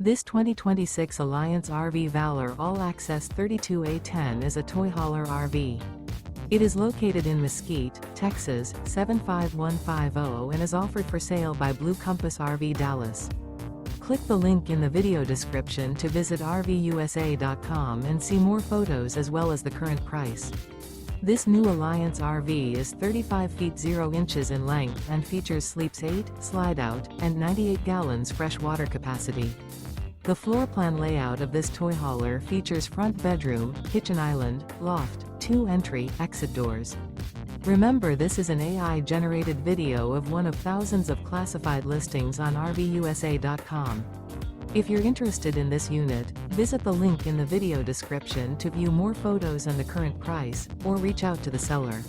This 2026 Alliance RV Valor All-Access 32A10 is a toy hauler RV. It is located in Mesquite, Texas, 75150 and is offered for sale by Blue Compass RV Dallas. Click the link in the video description to visit RVUSA.com and see more photos as well as the current price. This new Alliance RV is 35 feet 0 inches in length and features sleeps 8, Slideout, and 98 gallons fresh water capacity. The floor plan layout of this toy hauler features front bedroom, kitchen island, loft, 2 entry, exit doors. Remember, this is an AI-generated video of one of thousands of classified listings on RVUSA.com. If you're interested in this unit, visit the link in the video description to view more photos and the current price, or reach out to the seller.